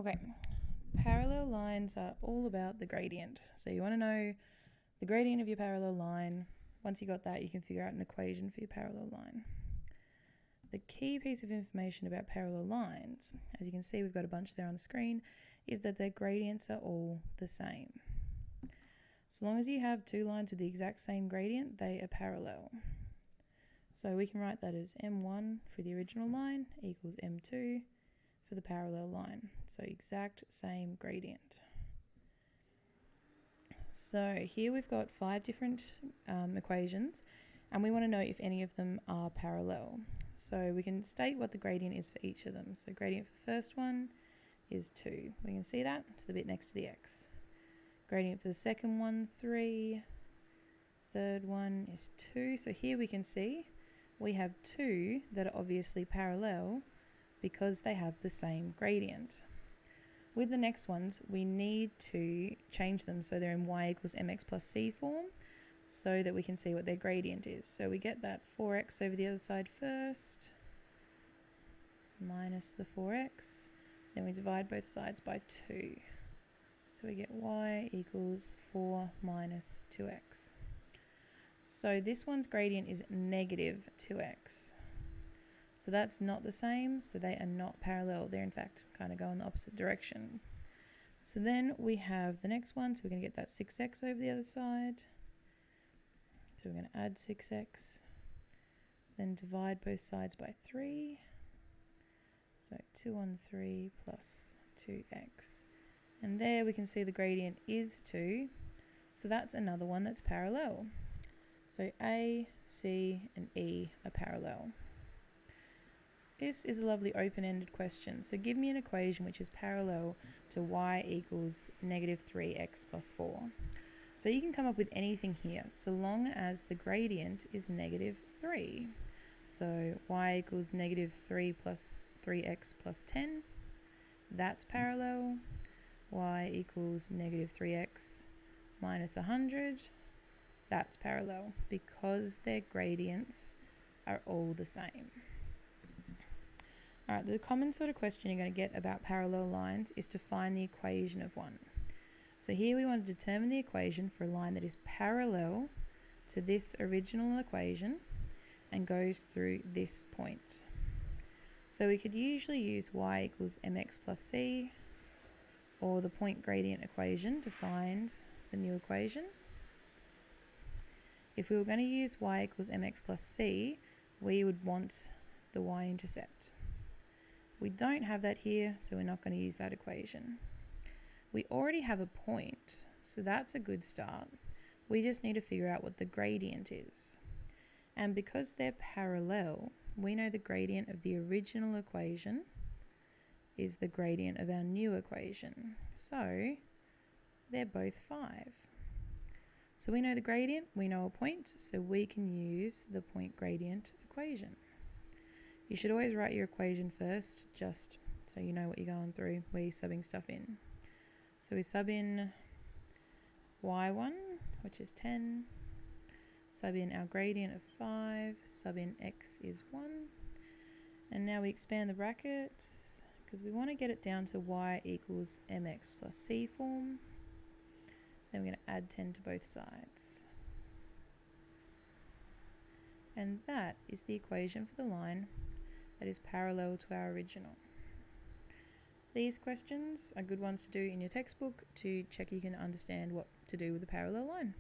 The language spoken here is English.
Okay, parallel lines are all about the gradient. So you want to know the gradient of your parallel line. Once you got that, you can figure out an equation for your parallel line. The key piece of information about parallel lines, as you can see we've got a bunch there on the screen, is that their gradients are all the same. So long as you have two lines with the exact same gradient, they are parallel. So we can write that as m1 for the original line equals m2 for the parallel line. So exact same gradient. So here we've got 5 different equations, and we want to know if any of them are parallel. So we can state what the gradient is for each of them. So gradient for the first one is 2. We can see that to the bit next to the x. Gradient for the second one, 3. Third one is 2. So here we can see we have 2 that are obviously parallel because they have the same gradient. With the next ones, we need to change them so they're in y equals mx plus c form so that we can see what their gradient is. So we get that 4x over the other side first, minus the 4x. Then we divide both sides by 2. So we get y equals 4 minus 2x. So this one's gradient is negative 2x. So that's not the same, so they are not parallel. They're in fact kind of go in the opposite direction. So then we have the next one, so we're going to get that 6x over the other side. So we're going to add 6x, then divide both sides by 3. So 2 on 3 plus 2x. And there we can see the gradient is 2, so that's another one that's parallel. So A, C, and E are parallel. This is a lovely open-ended question. So give me an equation which is parallel to y equals negative 3x plus 4. So you can come up with anything here, so long as the gradient is negative 3. So y equals negative 3 plus 3x plus 10. That's parallel. Y equals negative 3x minus 100. That's parallel because their gradients are all the same. Alright, the common sort of question you're going to get about parallel lines is to find the equation of one. So here we want to determine the equation for a line that is parallel to this original equation and goes through this point. So we could usually use y equals mx plus c or the point gradient equation to find the new equation. If we were going to use y equals mx plus c, we would want the y-intercept. We don't have that here, so we're not going to use that equation. We already have a point, so that's a good start. We just need to figure out what the gradient is. And because they're parallel, we know the gradient of the original equation is the gradient of our new equation. So they're both 5. So we know the gradient, we know a point, so we can use the point gradient equation. You should always write your equation first, just so you know what you're going through, where you're subbing stuff in. So we sub in y1, which is 10, sub in our gradient of 5, sub in x is 1, and now we expand the brackets because we want to get it down to y equals mx plus c form. Then we're going to add 10 to both sides. And that is the equation for the line that is parallel to our original. These questions are good ones to do in your textbook to check you can understand what to do with a parallel line.